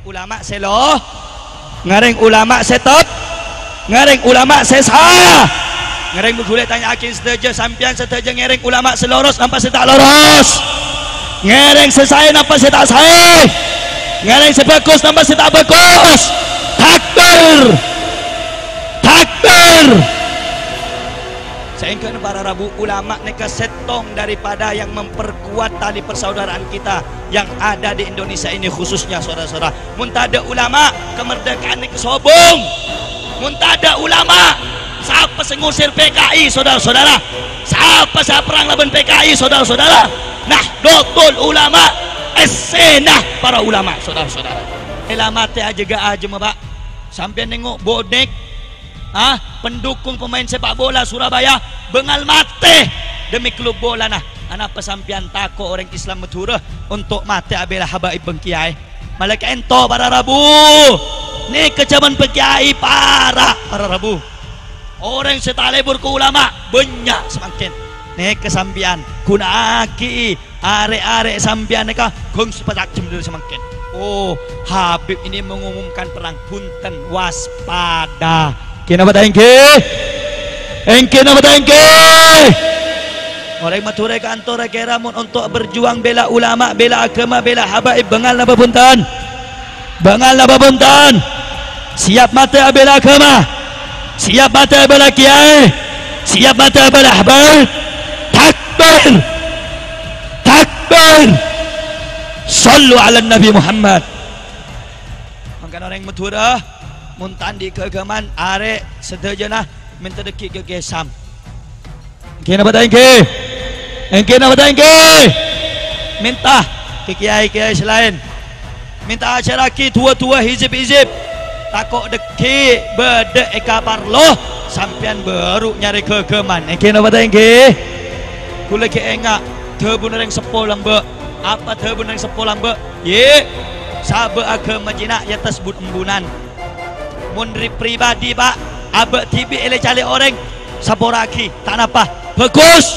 ulama seloh, ngareng ulama setop, ngareng ulama sesah, ngareng bergulai tanya akin setuju sampian setuju ngareng ulama seloros nampak setak loros, ngareng sesai nampak setak sai, ngareng sebagus nampak setak bagus. Takbir, takbir. Sehingga para Rabu ulama neka setong daripada yang memperkuat tali persaudaraan kita yang ada di Indonesia ini khususnya saudara-saudara. Muntada ulama kemerdekaan ini kesobong. Muntada ulama siapa sengusir PKI saudara-saudara. Siapa perang lawan PKI saudara-saudara. Nah, dotul ulama esenah para ulama saudara-saudara. Elamate aja gak aja mbak. Sampai nengok bonek pendukung pemain sepak bola Surabaya bengal mate demi klub bola. Nah anak pesampian tako orang Islam Madura untuk mate abela habaib bengkiai malaikat ento para Rabu nih kecaman bengkiai para Rabu orang setalebur ke ulama banyak semakin nih kesampian kuna aki are sampian neka gong sepatak cemdur semakin. Oh Habib ini mengumumkan perang punten waspada. Kenapa tangke? Kenapa tangke? Orang Madura kantor keramun untuk berjuang bela ulama, bela agama, bela habaib bengal napa punten? Bengal napa punten? Siap mata bela agama, siap mata bela kiai, siap mata bela habaib. Takbir, takbir. Sallu ala Nabi Muhammad. Maka orang Madura muntan di keagamaan are sedejana minta dekik ke gesam. Kenapa tangke? Kenapa tangke? Minta ke kiai-kiai selain. Minta acaraki tua-tua hizib-hizib. Takok dekik bede eka parloh sampian baru nyari keagamaan. Kenapa tangke? Kula ke engak tebun orang sepol lambe. Apa tebun orang sepol lambe? Ye, sabe agama jinak ya tersebut embunan. Mundri pribadi pak abek tibi ele cale orang saboraki tak napa bagus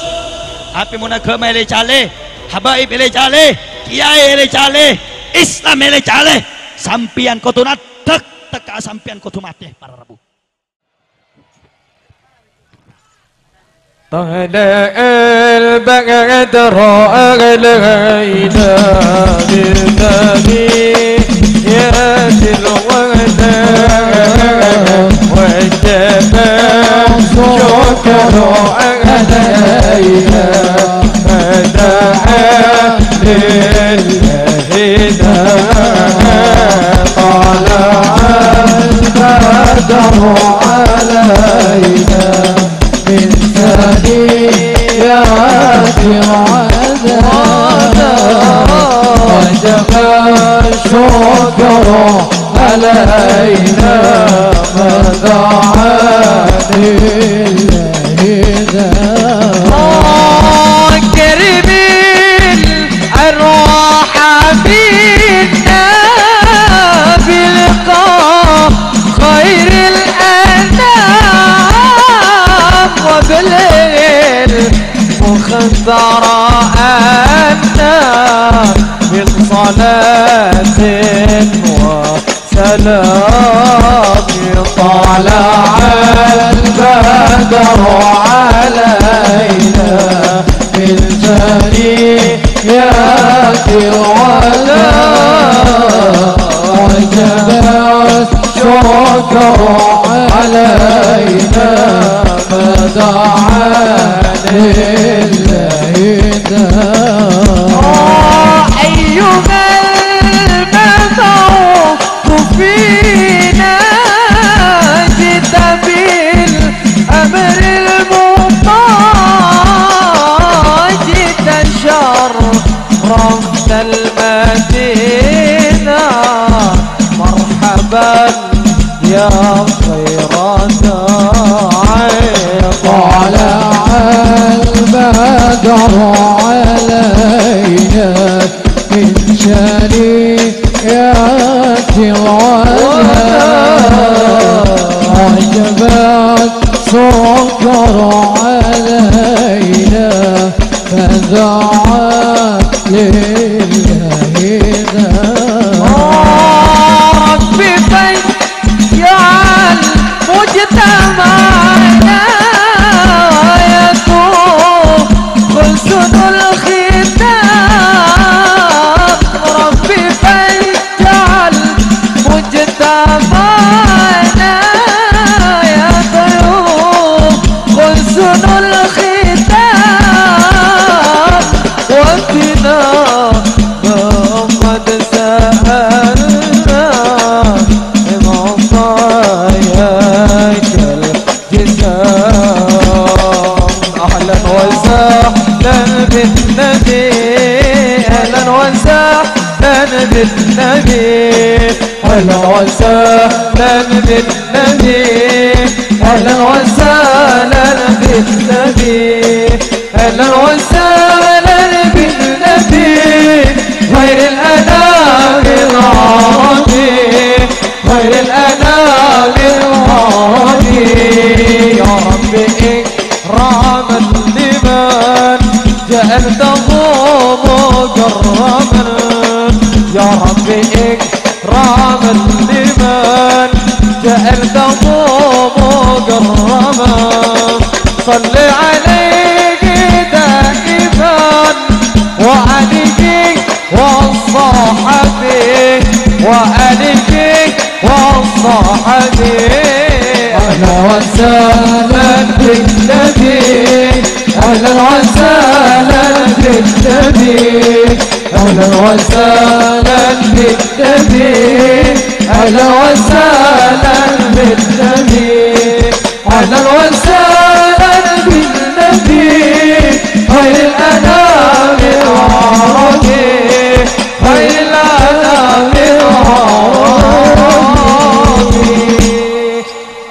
api mun agama ele cale habaib ele cale kiai ele cale Islam ele cale sampian kotunat tek teka sampian kotu mati para Rabu. طلع البدر علينا بالنبيات الوداع والجبال شكر علينا فدعا للهدى طلع البدر علينا من ثنيات العذاب وجب الشكر علينا مدعا للهدى كريم الأرواح فينا بلقاء خير الأنام وبالليل مخدر أنا من صلاة وسلام طلع البدر علينا بالجنيات الوداع وجب الشكر علينا مدعا للهدى أيها المبعوث فينا جئت بالأمر المطاع جئت شرفت المدينة مرحبا يا خير داعي طلع البدر علينا من شنيات الوداع وجبت سكر علينا فدعا للهدى اجعل مجتمعنا يكون حسن الختام ربي فاجعل مجتمعنا يكون حسن الختام وقنا ما قد سألنا معطاياك الجزاء أهلا وسهلا بالنبي أهلا وسهلا بالنبي أهلا وسهلا بالنبي أهلا وسهلا بالنبي أهلا وسهلا بالنبي خير الأنام العربي خير الأنام العربي يا رب إكراما لمن جعلته مكرما يا رب إكراما لمن جعلته مكرما صل عليه دائما وعليه والصحابي وآله والصحابي أهلا وسهلا بالنبي أهلا وسهلا بالنبي أهلا وسهلا بالنبي أهلا وسهلا بالنبي أهلا وسهلا بالنبي خير الأنام العربي خير الأنام العربي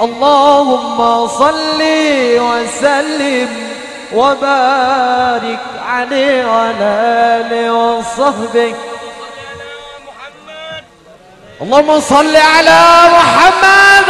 اللهم صل وسلم وبارك عليه وعلى آله وصحبه اللهم صل على محمد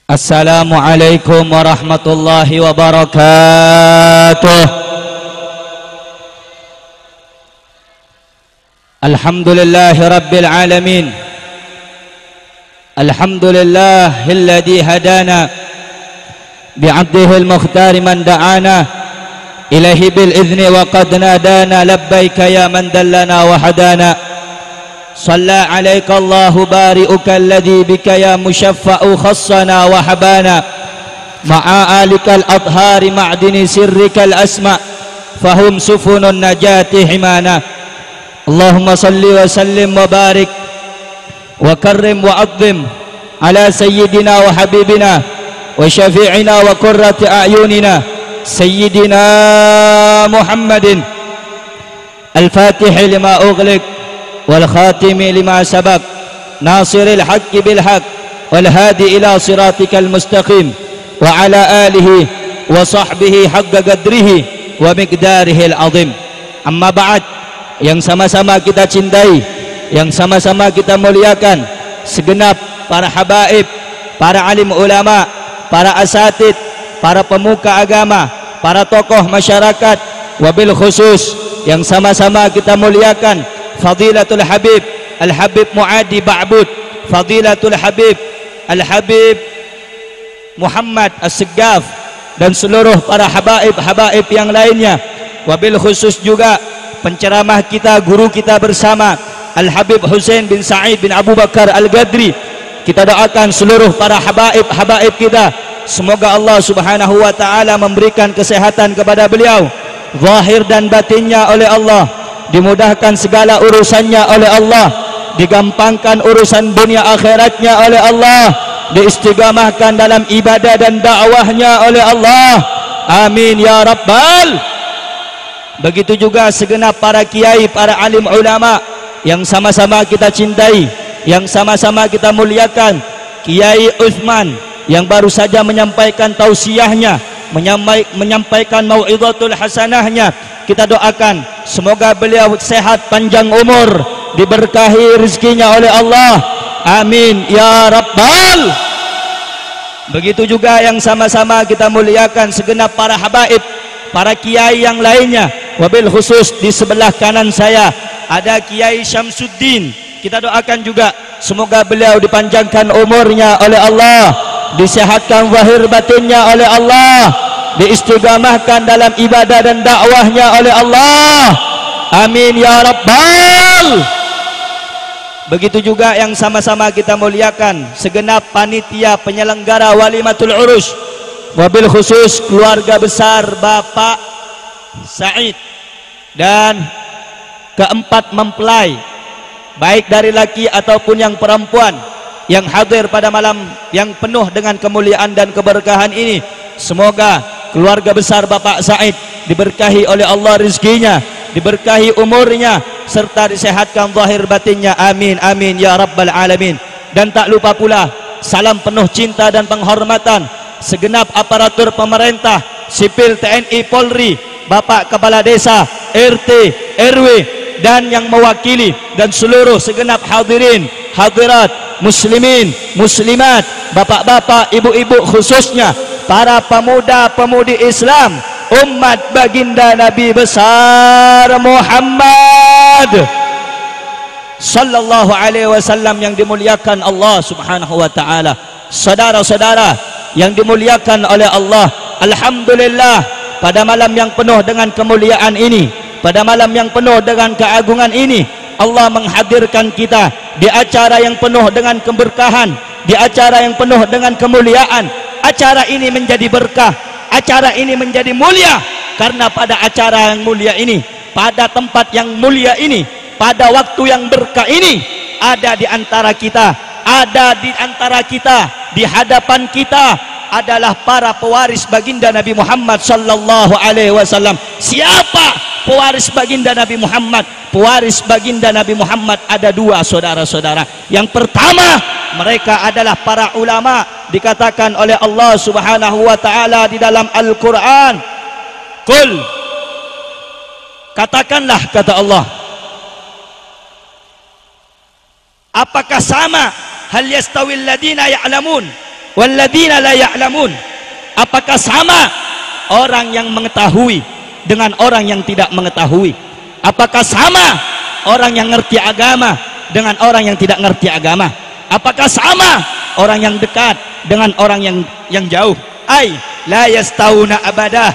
Assalamualaikum warahmatullahi wabarakatuh. Alhamdulillahi rabbil alamin. Alhamdulillahilladzi hadana bi'abdihi al-mukhtar man da'ana ilaihi bil izni wa qad nadana labbaika ya man dallana wa hadana. صلى عليك الله بارئك الذي بك يا مشفع خصنا وحبانا مع آلك الأطهار معدن سرك الأسماء فهم سفن النجاة حمانا اللهم صل وسلم وبارك وكرم وعظم على سيدنا وحبيبنا وشفيعنا وقرة أعيننا سيدنا محمد الفاتح لما أغلق والخاتم لما سبق ناصر الحق بالحق والهادي إلى صراطك المستقيم وعلى آله وصحبه حق قدره ومقداره العظيم. Amma ba'd, yang sama-sama kita cintai, yang sama-sama kita muliakan, segenap para habaib, para alim ulama, para asatid, para pemuka agama, para tokoh masyarakat, wabil khusus yang sama-sama kita muliakan Fadilatul Habib Al-Habib Muadi Ba'bud, Fadilatul Habib Al-Habib Muhammad As-Segaf, dan seluruh para habaib-habaib yang lainnya. Wabil khusus juga penceramah kita, guru kita bersama Al-Habib Husain bin Sa'id bin Abu Bakar Al-Gadri. Kita doakan seluruh para habaib-habaib kita, semoga Allah Subhanahu wa ta'ala memberikan kesehatan kepada beliau, zahir dan batinnya oleh Allah, dimudahkan segala urusannya oleh Allah, digampangkan urusan dunia akhiratnya oleh Allah, diistiqamahkan dalam ibadah dan dakwahnya oleh Allah. Amin ya rabbal. Begitu juga segenap para kiai, para alim ulama yang sama-sama kita cintai, yang sama-sama kita muliakan. Kiai Uthman yang baru saja menyampaikan tausiahnya menyampaikan mau'izatul hasanahnya. Kita doakan semoga beliau sehat panjang umur, diberkahi rezekinya oleh Allah, amin ya rabbal. Begitu juga yang sama-sama kita muliakan segenap para habaib, para kiai yang lainnya. Wabil khusus di sebelah kanan saya ada Kiai Syamsuddin. Kita doakan juga semoga beliau dipanjangkan umurnya oleh Allah, disehatkan zahir batinnya oleh Allah, diistiqamahkan dalam ibadah dan dakwahnya oleh Allah, amin ya rabbal. Begitu juga yang sama-sama kita muliakan segenap panitia penyelenggara Walimatul Urus, wabil khusus keluarga besar Bapak Said dan keempat mempelai baik dari laki ataupun yang perempuan yang hadir pada malam yang penuh dengan kemuliaan dan keberkahan ini. Semoga keluarga besar Bapak Said diberkahi oleh Allah rezekinya, diberkahi umurnya, serta disehatkan zahir batinnya, amin amin ya rabbal alamin. Dan tak lupa pula salam penuh cinta dan penghormatan segenap aparatur pemerintah, sipil, TNI, Polri, Bapak Kepala Desa, RT, RW, dan yang mewakili, dan seluruh segenap hadirin, hadirat, muslimin, muslimat, bapak-bapak, ibu-ibu, khususnya para pemuda-pemudi Islam, umat baginda Nabi besar Muhammad sallallahu alaihi wasallam yang dimuliakan Allah subhanahu wa ta'ala. Saudara-saudara yang dimuliakan oleh Allah, alhamdulillah pada malam yang penuh dengan kemuliaan ini, pada malam yang penuh dengan keagungan ini, Allah menghadirkan kita di acara yang penuh dengan keberkahan, di acara yang penuh dengan kemuliaan. Acara ini menjadi berkah, acara ini menjadi mulia, karena pada acara yang mulia ini, pada tempat yang mulia ini, pada waktu yang berkah ini, ada di antara kita, di hadapan kita adalah para pewaris baginda Nabi Muhammad sallallahu alaihi wasallam. Siapa pewaris baginda Nabi Muhammad? Pewaris baginda Nabi Muhammad ada dua, saudara-saudara. Yang pertama, mereka adalah para ulama. Dikatakan oleh Allah subhanahu wa ta'ala di dalam Al-Quran, Qul, katakanlah, kata Allah, apakah sama, hal yastawil ladina ya'lamun wal ladina la ya'lamun, apakah sama orang yang mengetahui dengan orang yang tidak mengetahui? Apakah sama orang yang ngerti agama dengan orang yang tidak ngerti agama? Apakah sama orang yang dekat dengan orang yang jauh? Ai la yastauna abadah.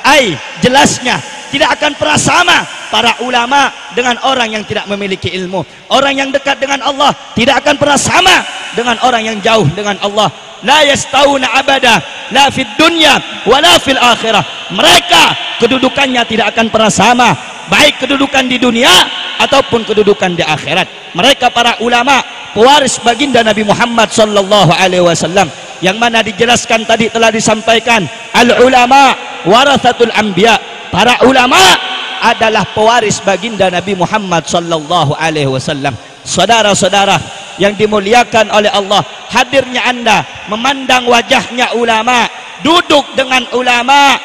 Ai jelasnya tidak akan pernah sama para ulama dengan orang yang tidak memiliki ilmu. Orang yang dekat dengan Allah tidak akan pernah sama dengan orang yang jauh dengan Allah. La yastauna abada, la fid dunya wala fil akhirah. Mereka kedudukannya tidak akan pernah sama, baik kedudukan di dunia ataupun kedudukan di akhirat. Mereka para ulama, pewaris baginda Nabi Muhammad sallallahu alaihi wasallam, yang mana dijelaskan tadi telah disampaikan, al ulama warathatul anbiya. Para ulama adalah pewaris baginda Nabi Muhammad sallallahu alaihi wasallam. Saudara-saudara yang dimuliakan oleh Allah, hadirnya Anda memandang wajahnya ulama, duduk dengan ulama,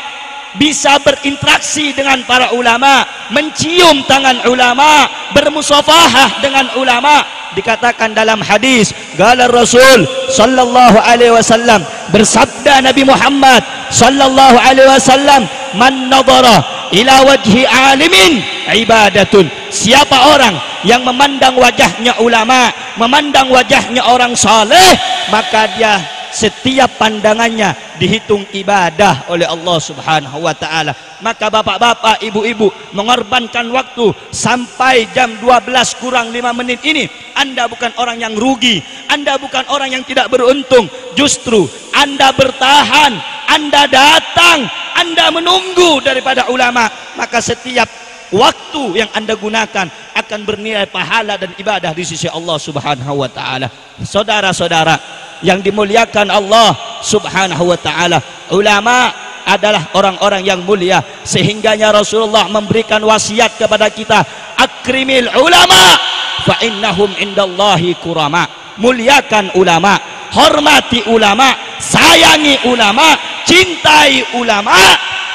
bisa berinteraksi dengan para ulama, mencium tangan ulama, bermusafahah dengan ulama. Dikatakan dalam hadis, qala Rasul sallallahu alaihi wasallam, bersabda Nabi Muhammad sallallahu alaihi wasallam, man nadhara ila wajhi alimin ibadatun. Siapa orang yang memandang wajahnya ulama, memandang wajahnya orang saleh, maka dia setiap pandangannya dihitung ibadah oleh Allah subhanahu wa ta'ala. Maka bapak-bapak, ibu-ibu, mengorbankan waktu sampai jam 12 kurang 5 menit ini, Anda bukan orang yang rugi, Anda bukan orang yang tidak beruntung. Justru Anda bertahan, Anda datang, Anda menunggu daripada ulama. Maka setiap waktu yang Anda gunakan akan bernilai pahala dan ibadah di sisi Allah subhanahu wa ta'ala. Saudara-saudara yang dimuliakan Allah subhanahu wa ta'ala, ulama adalah orang-orang yang mulia, sehingganya Rasulullah memberikan wasiat kepada kita, akrimil ulama fa innahum indallahi kurama. Muliakan ulama, hormati ulama, sayangi ulama, cintai ulama,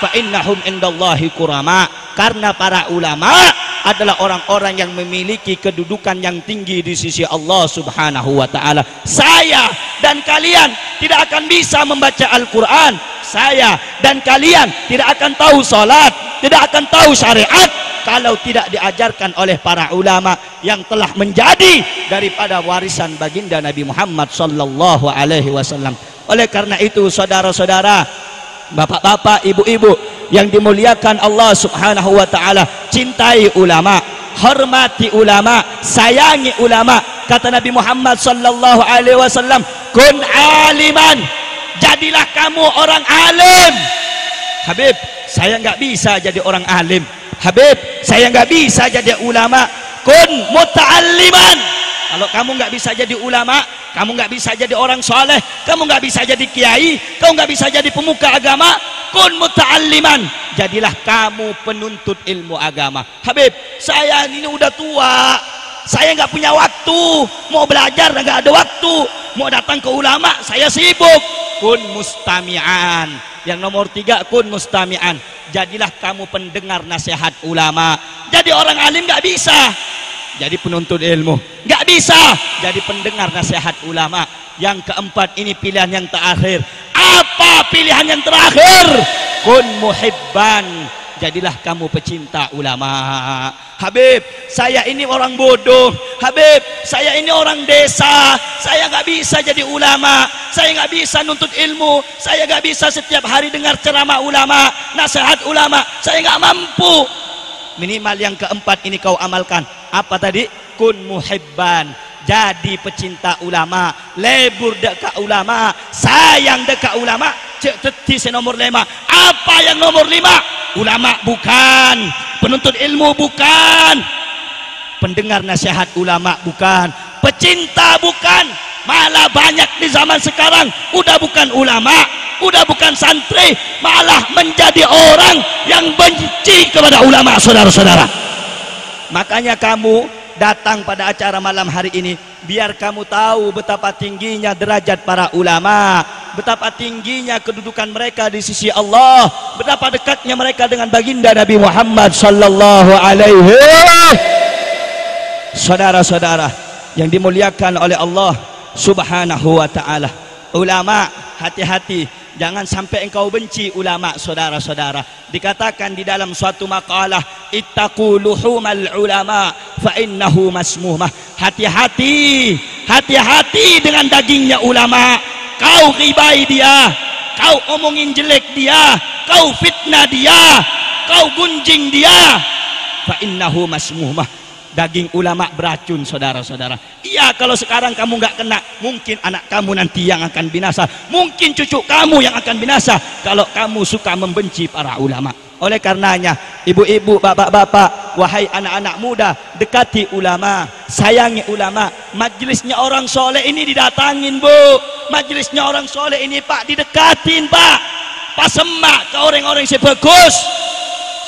fa innahum indallahi kurama, karena para ulama adalah orang-orang yang memiliki kedudukan yang tinggi di sisi Allah Subhanahu wa ta'ala. Saya dan kalian tidak akan bisa membaca Al-Quran, saya dan kalian tidak akan tahu salat, tidak akan tahu syariat kalau tidak diajarkan oleh para ulama yang telah menjadi daripada warisan baginda Nabi Muhammad sallallahu alaihi wasallam. Oleh karena itu saudara-saudara, bapak-bapak, ibu-ibu yang dimuliakan Allah Subhanahu wa ta'ala, cintai ulama, hormati ulama, sayangi ulama. Kata Nabi Muhammad sallallahu alaihi wasallam, kun aliman, jadilah kamu orang alim. Habib, saya nggak bisa jadi orang alim. Habib, saya nggak bisa jadi ulama. Kun muta'alliman, kalau kamu nggak bisa jadi ulama, kamu nggak bisa jadi orang soleh, kamu nggak bisa jadi kiai, kamu nggak bisa jadi pemuka agama. Kun muta'alliman, jadilah kamu penuntut ilmu agama. Habib, saya ini udah tua, saya nggak punya waktu, mau belajar nggak ada waktu, mau datang ke ulama saya sibuk. Kun mustami'an, yang nomor 3, kun mustami'an, jadilah kamu pendengar nasihat ulama. Jadi orang alim nggak bisa jadi penuntut ilmu, nggak bisa jadi pendengar nasihat ulama. Yang keempat, ini pilihan yang terakhir. Apa pilihan yang terakhir? Kun muhibban, jadilah kamu pecinta ulama. Habib, saya ini orang bodoh. Habib, saya ini orang desa, saya nggak bisa jadi ulama, saya nggak bisa nuntut ilmu, saya nggak bisa setiap hari dengar ceramah ulama, nasihat ulama, saya nggak mampu. Minimal yang keempat ini kau amalkan. Apa tadi? Kun muhibban, jadi pecinta ulama, lebur dekat ulama, sayang dekat ulama. Cek teti nomor 5. Apa yang nomor 5? Ulama bukan, penuntut ilmu bukan, pendengar nasihat ulama bukan, pecinta bukan. Malah banyak di zaman sekarang udah bukan ulama, udah bukan santri, malah menjadi orang yang benci kepada ulama, saudara-saudara. Makanya kamu datang pada acara malam hari ini biar kamu tahu betapa tingginya derajat para ulama, betapa tingginya kedudukan mereka di sisi Allah, betapa dekatnya mereka dengan baginda Nabi Muhammad sallallahu alaihi. Saudara-saudara yang dimuliakan oleh Allah Subhanahu wa ta'ala, ulama, hati-hati, jangan sampai engkau benci ulama, saudara-saudara. Dikatakan di dalam suatu makalah, ittaqu luhumal ulama fa innahu masmumah. Hati-hati, hati-hati dengan dagingnya ulama. Kau ribai dia, kau omongin jelek dia, kau fitnah dia, kau gunjing dia, fa innahu masmumah. Daging ulama beracun, saudara-saudara. Iya, kalau sekarang kamu nggak kena, mungkin anak kamu nanti yang akan binasa, mungkin cucu kamu yang akan binasa kalau kamu suka membenci para ulama. Oleh karenanya, ibu-ibu, bapak-bapak, wahai anak-anak muda, dekati ulama, sayangi ulama. Majelisnya orang soleh ini didatangin, bu. Majelisnya orang soleh ini, pak, didekatin, pak. Pasemak ke orang-orang yang bagus.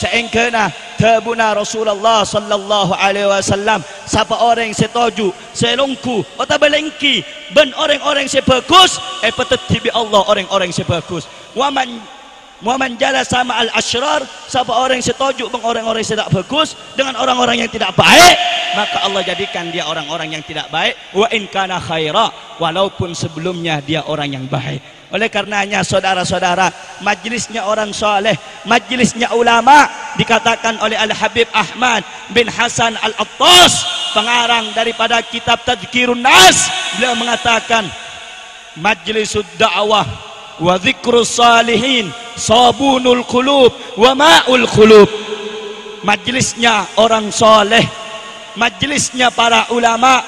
Seengkena tabuna Rasulullah sallallahu alaihi wasallam, siapa orang yang setuju, selongku atau belengki ben orang-orang yang bagus, petetibi Allah orang-orang yang bagus. Waman jala sama al-ashrar, siapa orang yang setuju dengan orang-orang yang tidak bagus dengan orang-orang yang tidak baik, maka Allah jadikan dia orang-orang yang tidak baik. Wa in kana khaira, walaupun sebelumnya dia orang yang baik. Oleh karenanya, saudara-saudara, majelisnya orang soleh, majelisnya ulama, dikatakan oleh Al-Habib Ahmad bin Hasan Al-Attas, pengarang daripada kitab Tadhkirun Nas, beliau mengatakan, majlisud da'wah wa dzikrus salihin sabunul qulub wa ma'ul qulub. Majelisnya orang soleh, majelisnya para ulama,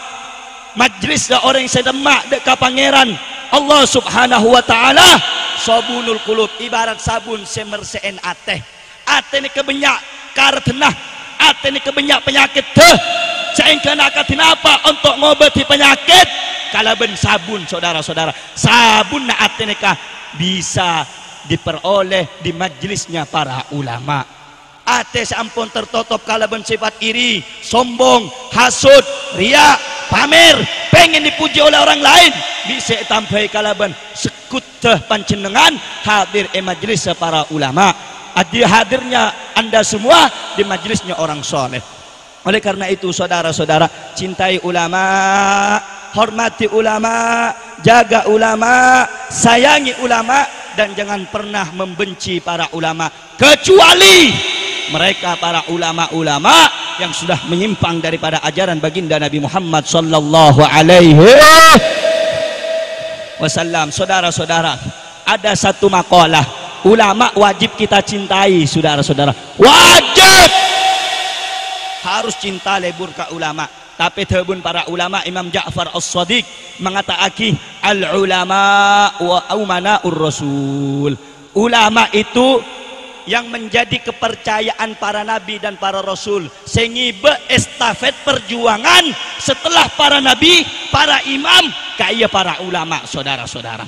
majelisnya orang yang sedemak dekat pangeran Allah Subhanahu wa ta'ala, sabunul qulub, ibarat sabun semerseen ateh. Ateh ni kebenyak kartenah, ateh ni kebenyak penyakit teh. Sehingga nak apa untuk ngobati penyakit? Kalau ben sabun, saudara-saudara, sabun na ateh ni bisa diperoleh di majelisnya para ulama. Ate sampun tertutup kalau bersifat iri, sombong, hasud, riya, pamer, pengen dipuji oleh orang lain, bisa tampai kalaban sekutah pancenengan hadir majlis para ulama. Hadirnya anda semua di majlisnya orang soleh. Oleh karena itu saudara-saudara, cintai ulama, hormati ulama, jaga ulama, sayangi ulama, dan jangan pernah membenci para ulama, kecuali mereka para ulama-ulama yang sudah menyimpang daripada ajaran baginda Nabi Muhammad sallallahu alaihi wasallam. Saudara-saudara, ada satu makalah, ulama wajib kita cintai. Saudara-saudara, wajib harus cinta lebur ke ulama. Tapi tebun para ulama, Imam Ja'far As-Shadiq mengatakan al ulama wa umana'ur rasul. Ulama itu yang menjadi kepercayaan para nabi dan para rasul, sehingga estafet perjuangan setelah para nabi, para imam, kaya para ulama. Saudara-saudara,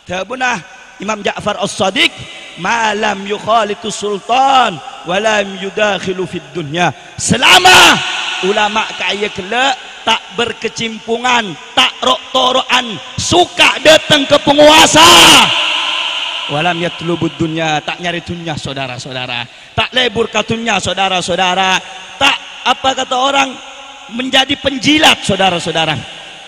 tebunah Imam Ja'far As-Shadiq, malam yukhalitu sultan walam yudakhilu fid dunya, selama ulama kaya kelak tak berkecimpungan, tak rok-toroan, suka datang ke penguasa, walam yatlubud dunya, tak nyari dunya. Saudara-saudara, tak lebur ke dunya. Saudara-saudara, tak apa kata orang, menjadi penjilat. Saudara-saudara,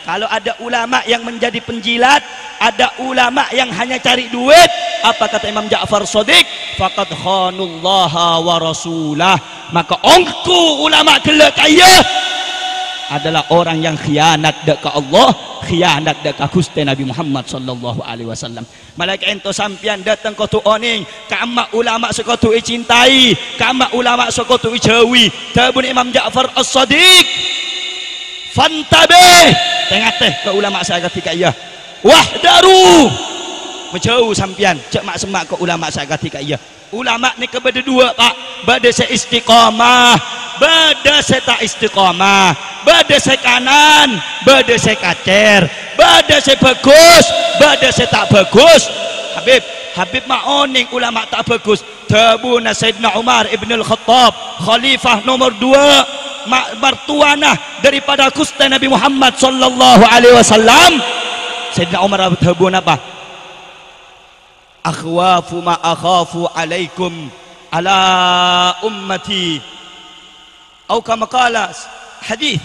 kalau ada ulama yang menjadi penjilat, ada ulama yang hanya cari duit, apa kata Imam Ja'far Shadiq, faqad khanullaha wa rasulah, maka ongku ulama kelak kaya adalah orang yang khianat dekat Allah, khianat dekat Gusti Nabi Muhammad sallallahu alaihi wasallam. Malaikat ento sampian datang ke tu oning, kama ulama sekotu cintai, kama ulama sekotu jauhi. Tabun Imam Ja'far As-Shadiq, fantabih, tengah teh ke ulama saya ketika iya, wahdaru, menjauh sampian, cek mak semak ke ulama saya ketika iya. Ulama ni kepada dua pak, bada saya istiqamah, bada saya tak istiqamah, bada saya kanan, bada saya kacer, bada saya bagus, bada saya tak bagus. Habib ma'oning ulama tak bagus. Tabuna Sayyidina Umar ibn al-Khattab, khalifah nomor 2, martuanah daripada Gusti Nabi Muhammad sallallahu alaihi wasallam. Sayyidina Umar tabun apa? Akhwafu ma akhafu alaikum ala ummati, atau kama qala hadis.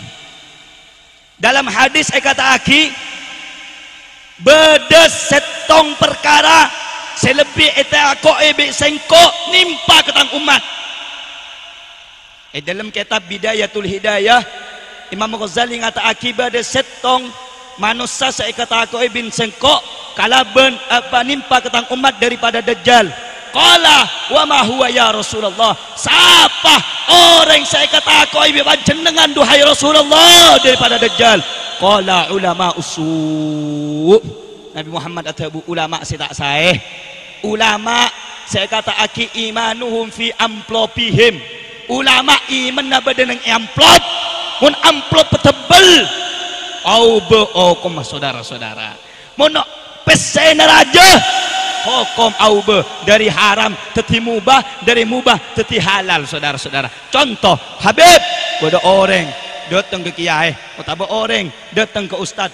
Dalam hadis kata aki, bedes setong perkara selebih eta aku ebe sengko nimpa ketang umat. Dalam kitab Bidayatul Hidayah, Imam Ghazali ngata akibat setong manusia saya kata aku bin sengko kalaben apa nimpa ketang umat daripada Dajjal. Qala wa ma huwa ya Rasulullah, siapa orang saya kata aku bin jenengan duhai Rasulullah daripada Dajjal? Qala ulama usu. Nabi Muhammad atabu ulama saya tak sahih. Ulama saya kata aki imanuhum fi amplopihim. Ulama iman nabada nang amplop, mun amplop tebel. Hukum saudara-saudara, mun pesen raja hukum aube, dari haram teti mubah, dari mubah teti halal. Saudara-saudara, contoh Habib, ada orang datang ke kiai, atau orang datang ke ustad,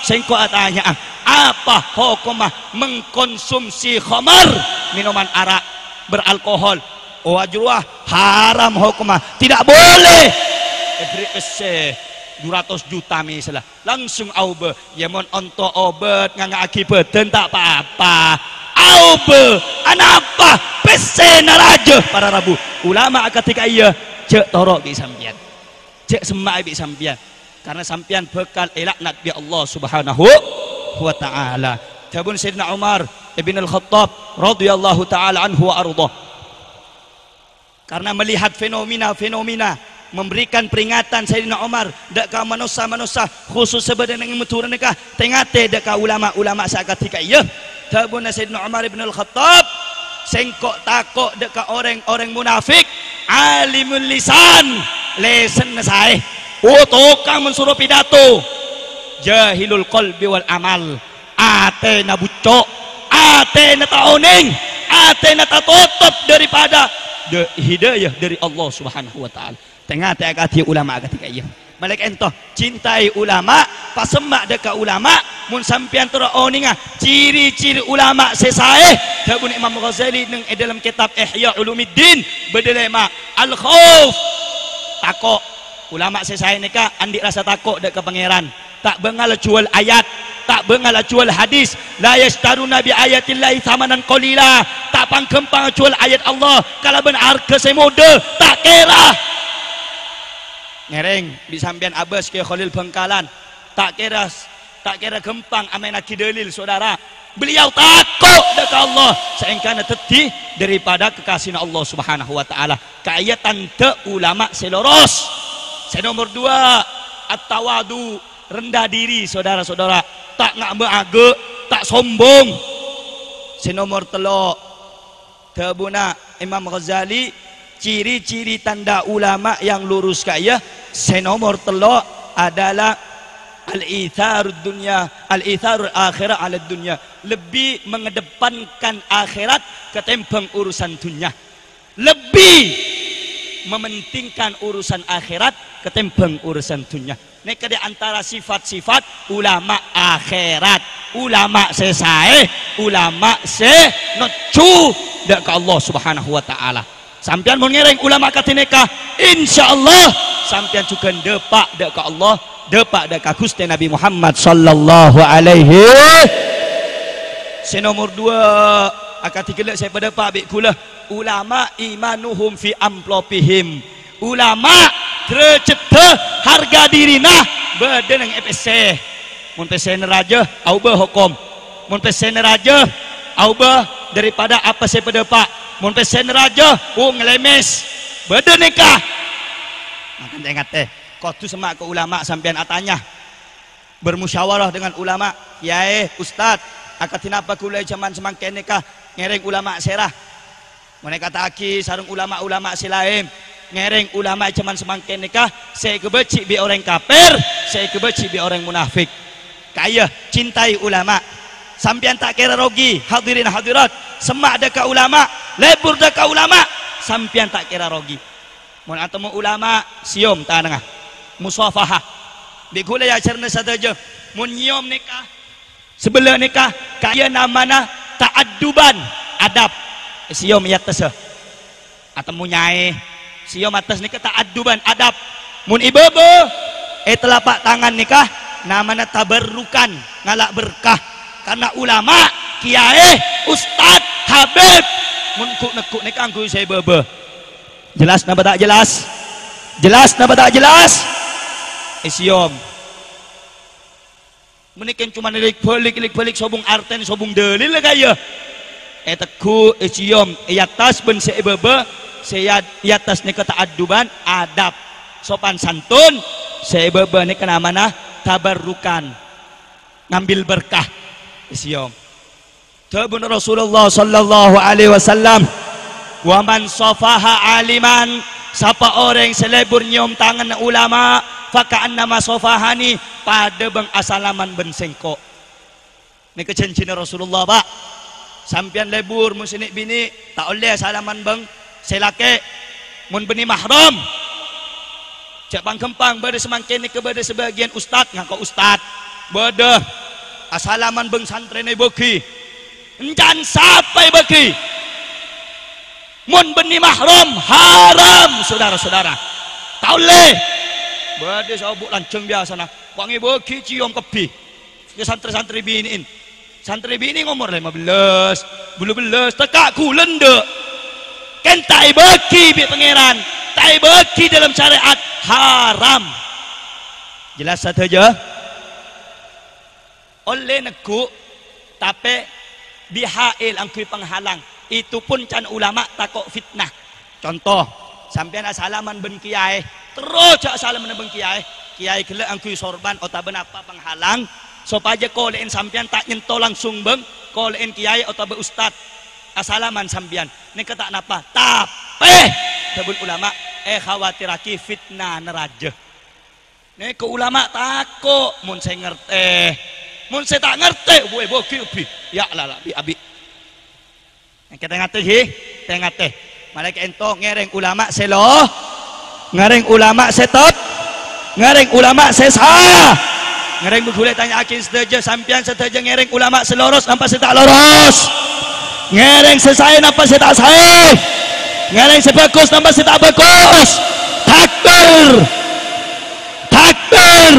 sengko tanya apa hukumah mengkonsumsi khamar, minuman arak beralkohol. Wajruah haram hukumah, tidak boleh. Beri ese 200 juta misalnya, langsung aube, ya mon onto obat nganga akibat tak apa-apa. Aube anapa pesen raja para rabu ulama ketika iya cek torok di sampian, cek semak di sampian, karena sampian bekal elaknat bi Allah subhanahu wa ta'ala. Tabun Sayyidina Umar ibn al-Khattab radhiyallahu ta'ala anhu wa ardah, karena melihat fenomena memberikan peringatan Sayyidina Umar dak ka manusia khusus sebenarnya yang meturun nikah tengate dak ka ulama saat ketika iya. Tabun Sayyidina Umar ibn al-Khattab sengkok takok dak ka orang munafik, alimul lisan, lesen sae, tukang mensuruh pidato, jahilul qalbi wal amal, ate na bucok, ate na taoning, ate na tatutup daripada hidayah dari Allah subhanahu wa ta'ala. Tengah tak kati ulama ketika iya. malaikat ento cintai ulama pasemak dekat ulama mun sampean tera oninga ciri-ciri ulama sesae tabun Imam Ghazali nang dalam kitab Ihya Ulumuddin berdelema al khauf takok ulama sesae nika andi rasa takok dekat pangeran tak bengal jual ayat tak bengal jual hadis la yashtaruna bi ayatillahi thamanan qalila tak pangkempang jual ayat Allah kalau ben harga semoda tak kira ngereng disampian abas ke Khalil Bengkalan tak kira gempang amen aki dalil saudara beliau takut dekat Allah seengkana teti daripada kekasihan Allah Subhanahu wa taala kaayatan te ulama seloros nomor 2 at-tawadu rendah diri saudara-saudara tak nak beage tak sombong nomor 3 tabuna Imam Ghazali ciri-ciri tanda ulama yang lurus kaya nomor 3 adalah al-itharud dunya al-itharul akhirah ala dunya lebih mengedepankan akhirat ketimbang urusan dunia lebih mementingkan urusan akhirat ketimbang urusan dunia ini di antara sifat-sifat ulama akhirat ulama sesae ulama nocu dekat Allah Subhanahu wa taala sampean mau ngereng ulama katineka insyaallah sampean juga depak dekat Allah depak dekat Gusti Nabi Muhammad sallallahu alaihi nomor 2 akan tigelak saya pada pak bik kula ulama imanuhum fi amplopihim ulama tercipta harga dirina bedeneng FSC mun pesen raja au be hukum mun pesen raja au be daripada apa saya pada pak mun pesen raja ngelemes bedeneka makan ingat kau tu semak ke ulama sampean atanya bermusyawarah dengan ulama kiai ustad akan tinapa kulai zaman semangken nikah ngereng ulama serah mereka taki sarung ulama-ulama silaim ngereng ulama zaman semangken nikah saya kebeci bi orang kafir saya kebeci bi orang munafik kaya cintai ulama sampean tak kira rogi hadirin hadirat semak dekat ulama lebur dekat ulama sampean tak kira rogi mun atemu ulama siom tanah musafahah bigula ya cerna sadaja mun nyiom nikah sebelah nikah kaya namana ta'adduban adab siom ya tese atemu nyai siom atas nikah ta'adduban adab mun ibebe telapak tangan nikah namana tabarrukan ngalak berkah karena ulama kiai ustad habib mun nekuk nikah angku saya bebe jelas napa tak jelas jelas napa tak jelas siom menikin cuma ilik balik sobung arten sobung dalil kaya teku siom iatas ben sebebe saya iatas ni ketaaduban adab sopan santun sebebe ni kena mana tabarrukan ngambil berkah siom tabun Rasulullah sallallahu alaihi wasallam wa man safaha aliman siapa orang selebur nyium tangan ulama faka'an nama sofahani pada bang asalaman ben sengkok ini kecencina Rasulullah pak sampian lebur musinik bini tak oleh salaman bang selake mun beni mahram cak bang kempang bade semangkin ni kepada sebagian ustad ngako ustad bade asalaman bang santrene beki encan sampai beki mun beni mahram haram saudara-saudara tak oleh bade sabuk lanceng biasa nak wangi beki cium kepi ke santri-santri biniin santri bini ngomor 15 bulu belas tekak kulen dek kan tak beki bi pangeran tak beki dalam syariat haram jelas satu aja oleh neku tapi bihail angkui penghalang itu pun can ulama takok fitnah contoh sampean asalaman ben kiai terus cak asalaman ben kiai kelak angkui sorban otaben apa penghalang sopaja kolein sampean tak nyentuh langsung beng kolein kiai otabe ustad asalaman sampean ini kata napa tapi tabun ulama khawatir aki fitnah neraja ini ke ulama takok mun saya ngerti mun saya tak ngerti boy boki ya lah bi abi kita ngerti hi malaikat ento ngereng ulama selo ngereng ulama setot ngereng ulama sesah, ngereng bergulai tanya akin setuju sampian setuju ngereng ulama seloros nampak setak loros, ngereng sesaya nampak setak saya, ngereng sebagus nampak setak bagus. Takbir, takbir.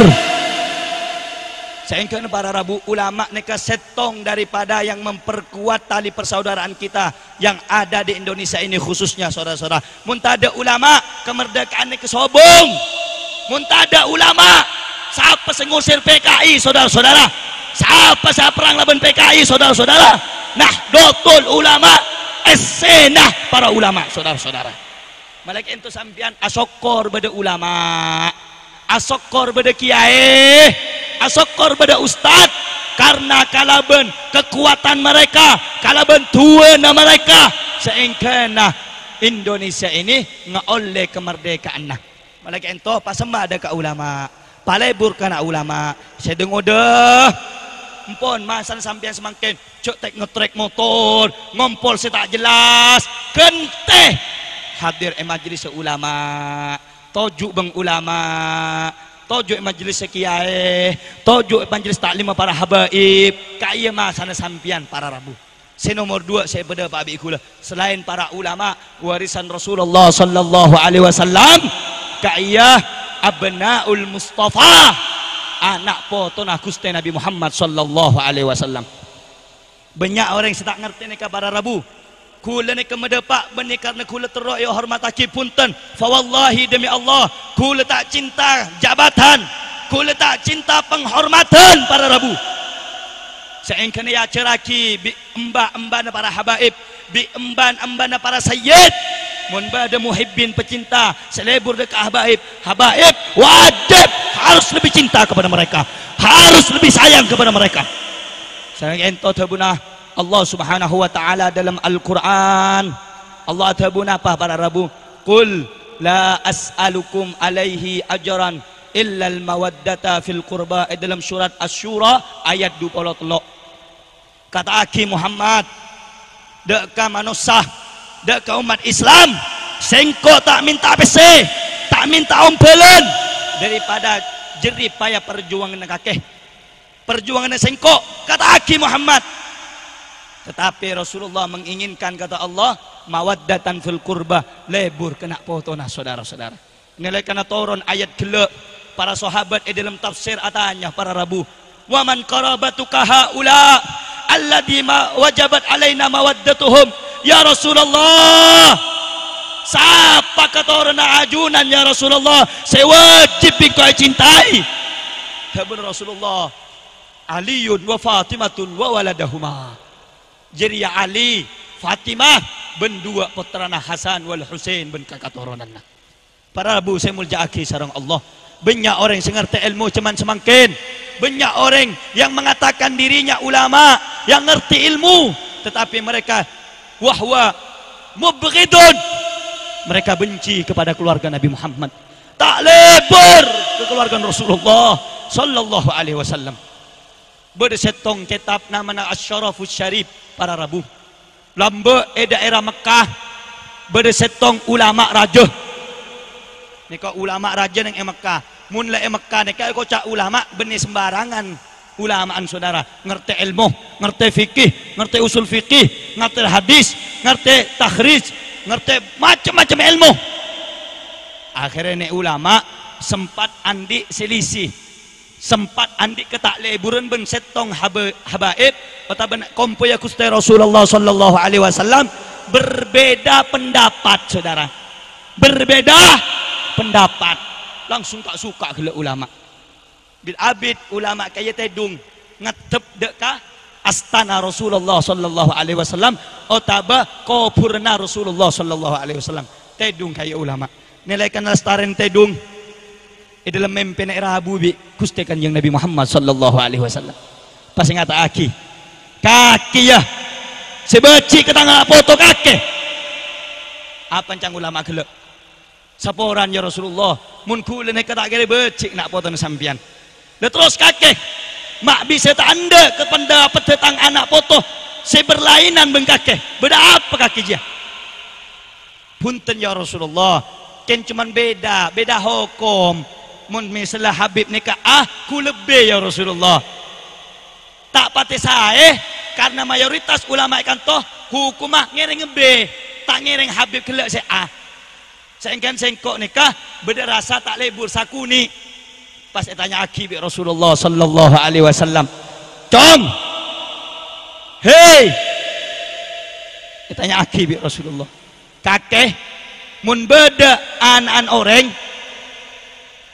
Sehingga para Rabu ulama neka setong daripada yang memperkuat tali persaudaraan kita yang ada di Indonesia ini khususnya saudara-saudara. Muntada ulama kemerdekaan neka sobong. Muntada ulama siapa sengusir PKI saudara-saudara. Siapa perang lawan PKI saudara-saudara. Nah, dotul ulama esenah para ulama saudara-saudara. Malaikat itu sampian asokor pada ulama. Asokor pada kiai, asokor pada ustad, karena kalaban kekuatan mereka, kalaban tuan mereka, sehingga Indonesia ini ngoleh kemerdekaan. Malaikat itu pasembah ada ke ulama, palebur kana ulama. Saya dengar dah, empon masan sampian semakin cok tek ngetrek motor, ngompol saya tak jelas, kenteh hadir majlis ulama. Tojuk bang ulama, tojuk majlis kiai, tojuk majlis taklim para habaib, kaya masana sampian para Rabu. Nomor 2 saya pada Pak Abikula, selain para ulama warisan Rasulullah sallallahu alaihi wasallam, kaya abnaul Mustafa, anak potona Gusti Nabi Muhammad sallallahu alaihi wasallam. Banyak orang yang tak ngerti ni para Rabu. Kula ni kemedepak benih karena kula teruk ya hormataki punten. Fa wallahi demi Allah, kula tak cinta jabatan, kula tak cinta penghormatan para Rabu. Sehingga ya ceraki bi emban para habaib, bi emban para sayyid. Mun bada muhibbin pecinta, selebur dekat habaib. Habaib wajib harus lebih cinta kepada mereka, harus lebih sayang kepada mereka. Sehingga ento tabunah Allah subhanahu wa ta'ala dalam Al-Quran, Allah tabuna apa para Rabu? Qul la as'alukum alaihi ajran illa al-mawaddata fil qurba. Dalam surat Asy-Syura ayat 23. Kata aki Muhammad, deka manusia, deka umat Islam, sengko tak minta PC, tak minta ompelan daripada jerih payah perjuangan kakek, perjuangan sengko. Kata aki Muhammad, tetapi Rasulullah menginginkan, kata Allah, mawaddatan fil qurba, lebur kena potona saudara-saudara. Nilai kena turun ayat kelak para sahabat dalam tafsir atanya para Rabu, wa man qarabatuka haula alladhi ma wajabat alaina mawaddatuhum. Ya Rasulullah, siapa kata orang ajunan ya Rasulullah, saya wajib kau cintai. Kata Rasulullah, Aliun wa Fatimatun wa waladahuma. Jadi ya Ali, Fatimah ben dua putrana Hasan wal Husain ben kakak turunan. Para Rabu saya muljaaki sareng Allah. Banyak orang yang ngerti ilmu cuman semangkin. Banyak orang yang mengatakan dirinya ulama, yang ngerti ilmu, tetapi mereka wahwa mubghidun. Mereka benci kepada keluarga Nabi Muhammad. Tak lebur ke keluarga Rasulullah sallallahu alaihi wasallam. Bersetong kitab namanya Asy-Syarafus Syarif para Rabu. Lamba daerah Mekah bersetong ulama raja. Nika ulama raja yang Mekah. Mun la Mekah nika kocak ulama benih sembarangan. Ulamaan saudara, ngerti ilmu, ngerti fikih, ngerti usul fikih, ngerti hadis, ngerti takhrij, ngerti macam-macam ilmu. Akhirnya nek ulama sempat andi selisih, sempat andi ketak leburan ben setong habaib atau ben kompoya Gusti Rasulullah sallallahu alaihi wasallam berbeda pendapat saudara, berbeda pendapat, langsung tak suka gila ulama. Bil abid ulama kaya tedung ngetep deka astana Rasulullah sallallahu alaihi wasallam otaba kopurna Rasulullah sallallahu alaihi wasallam tedung kaya ulama nilaikan lestaren tedung dalam mimpi era Abu Bi Gusti Kanjeng Nabi Muhammad sallallahu alaihi wasallam pas ngata aki kaki ya sebeci ketangga foto kaki apa cang ulama gelek saporan ya Rasulullah mun kula nek tak kira becik nak foto sampian. Dan terus kakek mak bisa tanda ke pendapat tentang anak foto seberlainan beng kakek beda apa kakek dia punten ya Rasulullah kan cuman beda hukum mun misalnya Habib nikah aku lebih ya Rasulullah tak pati saya karena mayoritas ulama ikan toh hukumah ngiring be tak ngiring Habib kelak saya sehingga sengkok nikah beda rasa tak lebur sakuni pas tanya aki bi Rasulullah sallallahu alaihi wasallam com hei tanya aki bi Rasulullah kakek mun beda an orang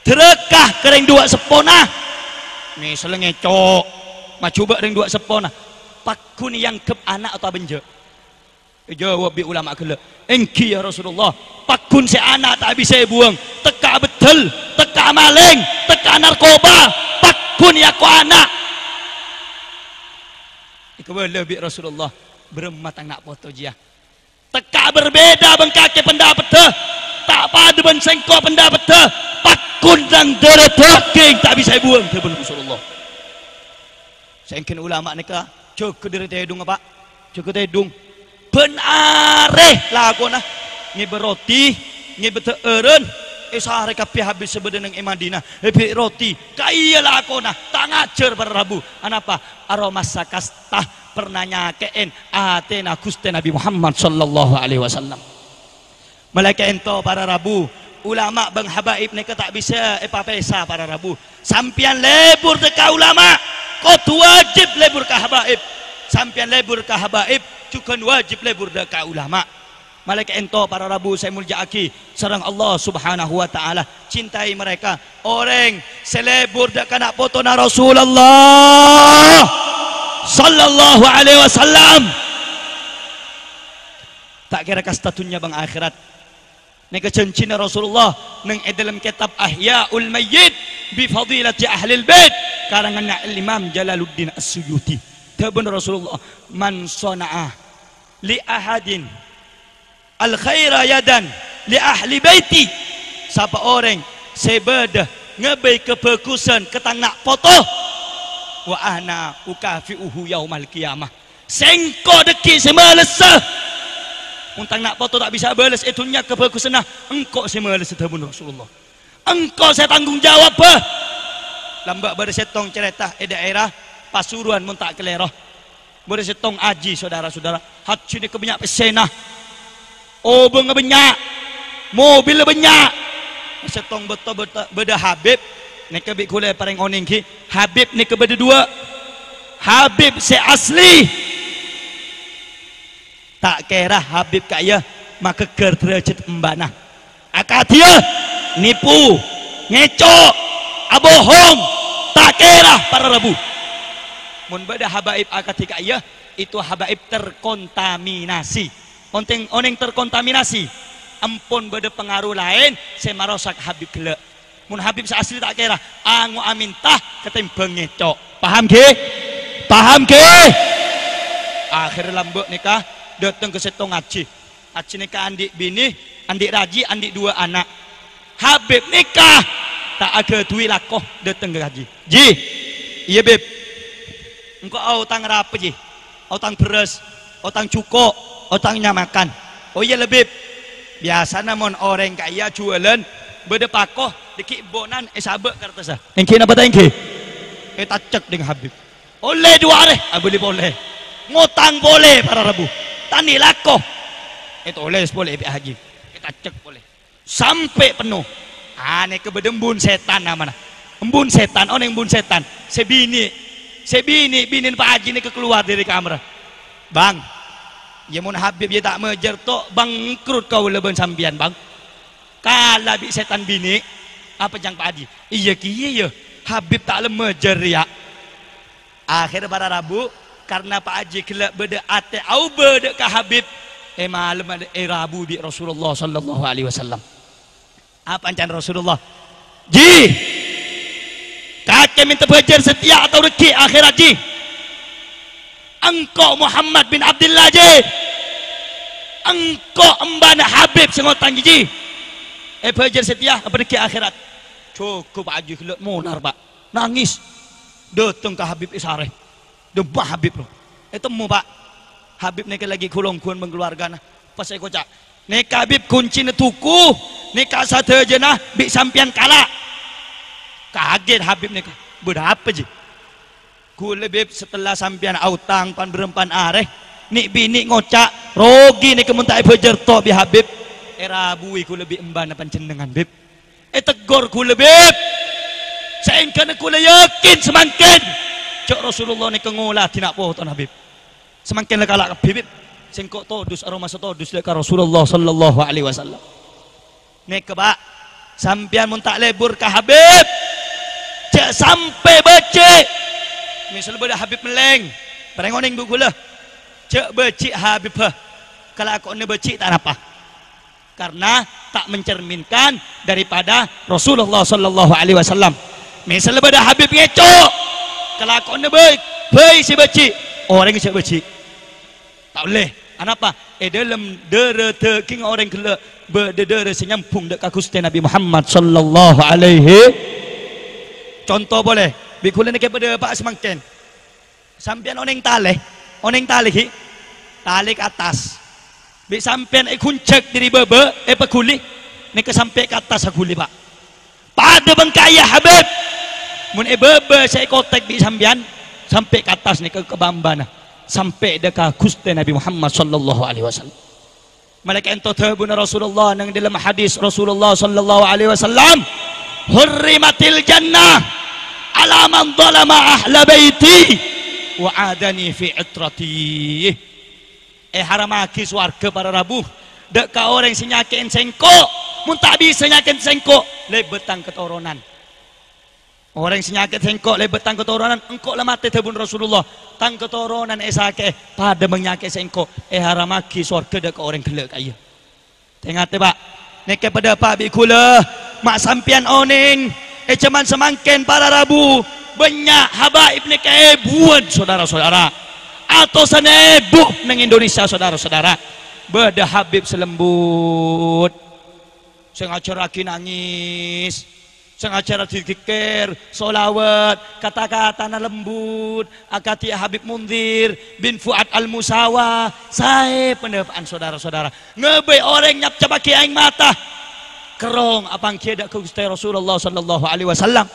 terekah kering dua sepona misalnya ngecok mah coba kering dua sepona pakun yang kep anak atau benje jawab bi ulama kelak engki ya Rasulullah pakun si anak tak bisa buang teka betul teka maling teka narkoba pakun ya ku anak ikut lebih Rasulullah bermatang nak foto dia teka berbeda bengkake pendapat tak pada bensengko pendapat pakun dan deredaking tak bisa buang ke Rasulullah sengkin ulama nikah cukup dari tedung apa cukup tedung benareh lagona ngiberoti ngibeteureun sahare kabeh habis sebedeneng Madinah hebi roti kaya lakona tak ngajar para Rabu anapa aromas sakastah pernah nyakein atena Gusti Nabi Muhammad sallallahu alaihi wasallam malaikat ento para Rabu ulama bang habaib nika tak bisa pesa para Rabu sampian lebur deka ulama kau wajib lebur ka habaib sampian lebur ka habaib cukan wajib lebur deka ulama malaikat ento para Rabu saya muljaki sareng Allah subhanahu wa ta'ala cintai mereka orang selebur deka nak foto na Rasulullah sallallahu alaihi wasallam tak kira kastatunya bang akhirat nega cencina Rasulullah neng dalam kitab Ahyaul Mayyit bi fadilati ahlil bait karangan Imam Jalaluddin As-Suyuti tabun Rasulullah man sana'a li ahadin al khaira yadan li ahli baiti siapa orang sebeda ngebei kebagusan ketang nak foto wa ana ukafiuhu yaumal qiyamah sengko deki semalesa untang nak foto tak bisa balas itunya kebagusan engkau semalesa tabun Rasulullah engkau saya tanggung jawab lambak bersetong cerita daerah Pasuruan mun tak keleroh bersetong aji saudara-saudara haji ni kebanyak pesena obeng banyak mobil banyak setong betul beda Habib ni kebik kulai paling oning ki Habib ni kebeda dua Habib se asli tak kira Habib kaya maka derajat embana akatia nipu ngecok abohong tak kira para Rabu mun beda habaib akati kaya itu habaib terkontaminasi oneng terkontaminasi ampun beda pengaruh lain saya marosak Habib gelek mun Habib asli tak kira angu amintah ketimbang ngecok paham ke akhir lambuk nikah datang ke setong ngaji nikah andik bini andik raji andik dua anak Habib nikah tak ada duit lakoh datang ke haji ji iya beb engkau utang rapi ji utang beras utang cuko utangnya makan oh iya lebih biasa namun orang kaya jualan beda pakoh dikit bonan sabek kertas engki apa engki kita cek dengan Habib oleh dua areh boleh boleh ngutang boleh para Rabu tani lakoh itu oleh boleh haji kita cek boleh sampai penuh aneh kebedembun setan namanya embun setan embun setan sebini binin Pak Haji ini keluar dari kamar bang ya mun Habib ya tak mejer tok bangkrut kau leben sambian bang kala bi setan bini apa jang Pak Haji iya kiye ya Habib tak lemejer ya akhir para Rabu karena Pak Haji kelak beda ate au beda ka Habib malam ada Rabu bi Rasulullah sallallahu alaihi wasallam apa ancan Rasulullah ji kakek minta belajar setia atau reki akhirat ji engkau Muhammad bin Abdullah ji engkau embana Habib sengotang ji belajar setia apa reki akhirat cukup aja kelak monar pak nangis datang ke Habib Isareh debah Habib loh temu pak Habib nih lagi kulong-kulong mengeluarkan pas saya kocak nih Habib kunci tuku nih kasat jenah bi sampian kalah Kaget Habib ni. Berapa je? Ku lebih setelah sampian autang pan berempan areh. Ni bini ngocak rogi ni kemuntai bejerto bi Habib. Rabui ku lebih emban pan cendengan bib. Tegur ku lebih. Saengkan ku le yakin semakin. Cok Rasulullah ni kengolah tidak poh tuan Habib. Semakin le kalak Habib. Sengkok todus aroma todus dekat Rasulullah sallallahu alaihi wasallam. Ni kebak sampian mun tak lebur ka Habib. Cek sampai becik. Misal pada Habib meleng. Perengoning bu gula. Cek becik Habib ha. Kalau aku ni becik tak apa. Karena tak mencerminkan daripada Rasulullah sallallahu alaihi wasallam. Misal pada Habib ngecok. Kalau aku ni baik si becik. Orang cek becik. Tak boleh. Kenapa? Dalam dera king orang kela berdera senyampung dekat Gusti Nabi Muhammad sallallahu alaihi. Contoh boleh. Bikula ni kepada Pak Semangkin. Sampian oneng talih ke atas. Bik sampian kuncak diri bebe pekuli ni ke sampai ke atas akuli Pak. Pada bengkaya Habib. Mun bebe saya kotek bik sampian sampai ke atas ni ke bambana. Sampai dekat Gusti Nabi Muhammad sallallahu alaihi wasallam. Malaikat ento tabuna Rasulullah nang dalam hadis Rasulullah sallallahu alaihi wasallam, hurrimatil jannah ala man zalama ahla baiti wa adani fi itrati. Haramaki swarga para rabu dekat orang senyakin sengkok mun tak bisa nyakin sengkok lebetang keturunan. Orang senyakit sengkok lebetang keturunan engkok lah mati tabun Rasulullah tang keturunan esake pada menyakit sengkok haramaki surga dekat orang kelak kaya. Tengok Pak nek kepada Pak bikula mak sampian oning cuman semangkin para rabu banyak habaib ni kebuan saudara-saudara atau senebu nang Indonesia saudara-saudara beda Habib selembut sengaja lagi nangis sengaja dikir, solawat, kata-kata na lembut, akati Habib Munzir bin Fuad Al-Musawa, saya pendapaan saudara-saudara. Ngebe orang nyap cabaki aing mata, kerong apang kieda ke Gusti Rasulullah sallallahu alaihi wasallam.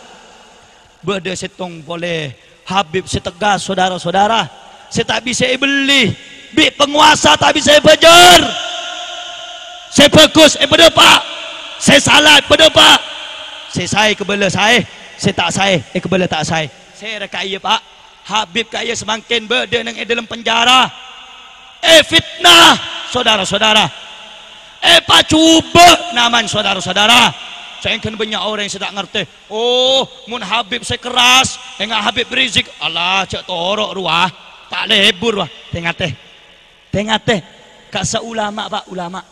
Beda setong boleh Habib setegas saudara-saudara. Saya tak bisa beli, bi penguasa tak bisa bejar. Saya fokus berdepak, saya salah berdepak. Saya kebela saya tak saya kebela tak saya rekaya Pak Habib kaya semakin berada nang dalam penjara fitnah saudara-saudara pak cuba naman saudara-saudara saya kan banyak orang yang tidak ngerti oh mun Habib saya keras dengan Habib Rizik alah cak torok ruah tak lebur wah tengah teh kak seulama Pak ulama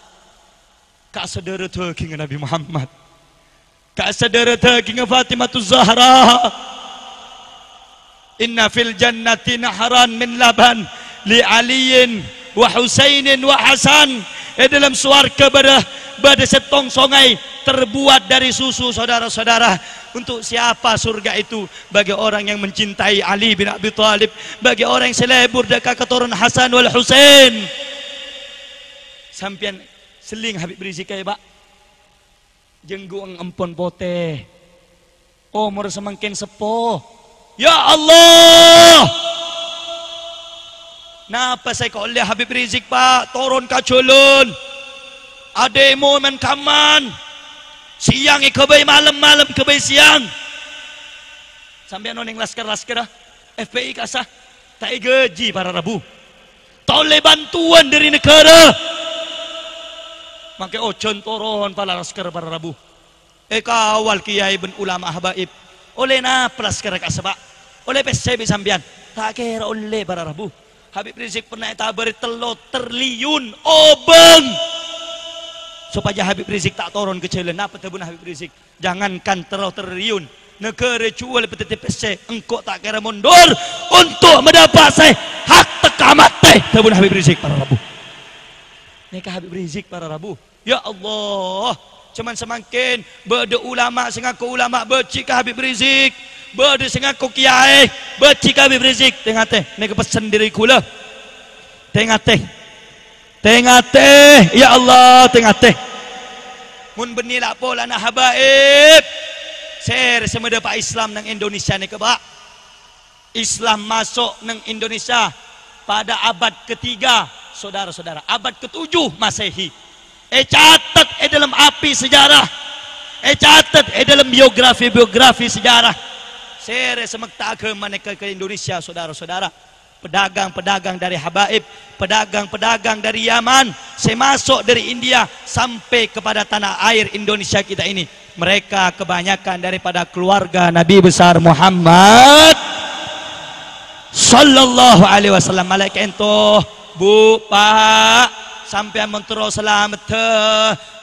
kak saudara king Nabi Muhammad kak saudara king Fatimah Zahra inna fil jannati nahran min laban li aliyin wa husainin wa hasan dalam suarga pada setong songai terbuat dari susu saudara-saudara untuk siapa surga itu bagi orang yang mencintai Ali bin Abi Thalib bagi orang yang selebur dekat keturunan Hasan wal Husain sampian seling Habib Rizik ya Pak jenggung empon pote umur semakin sepuh ya Allah napa saya kau lihat Habib Rizik Pak turun ke jalan ademo men kaman siang kebai malam kebai siang sampai noning laskar FPI kasah tak gaji para rabu toleh bantuan dari negara maka ojon turun para laskar para rabu kawal kiai ben ulama habaib oleh na laskar kasaba oleh PSB sambian tak kira oleh para rabu Habib Rizik pernah tabari telur terliun obeng supaya Habib Rizik tak turun ke jalan apa tabun Habib Rizik jangankan telur terliun negara jual peti PSB engkau tak kira mundur untuk mendapat saya hak tekamat teh tabun Habib Rizik para rabu nikah Habib Rizik para rabu ya Allah cuman semakin berda ulama sengaku ulama becik Habib Rizik berda sengaku kiai becik Habib Rizik tengah teh ni pesan diriku lah tengah teh ya Allah tengah teh mun benilak pola nak habaib Ser semeda Pak Islam nang Indonesia ni ke Pak. Islam masuk nang Indonesia pada abad ketiga, saudara-saudara, abad ke-7 Masehi. Catat dalam api sejarah. Catat dalam biografi sejarah. Ser semekta agama ke Indonesia, saudara-saudara. Pedagang-pedagang dari Habaib, pedagang-pedagang dari Yaman, saya masuk dari India sampai kepada tanah air Indonesia kita ini. Mereka kebanyakan daripada keluarga Nabi besar Muhammad sallallahu alaihi wasallam. Malaikat ento, Bu, Pak, sampai mentero selamat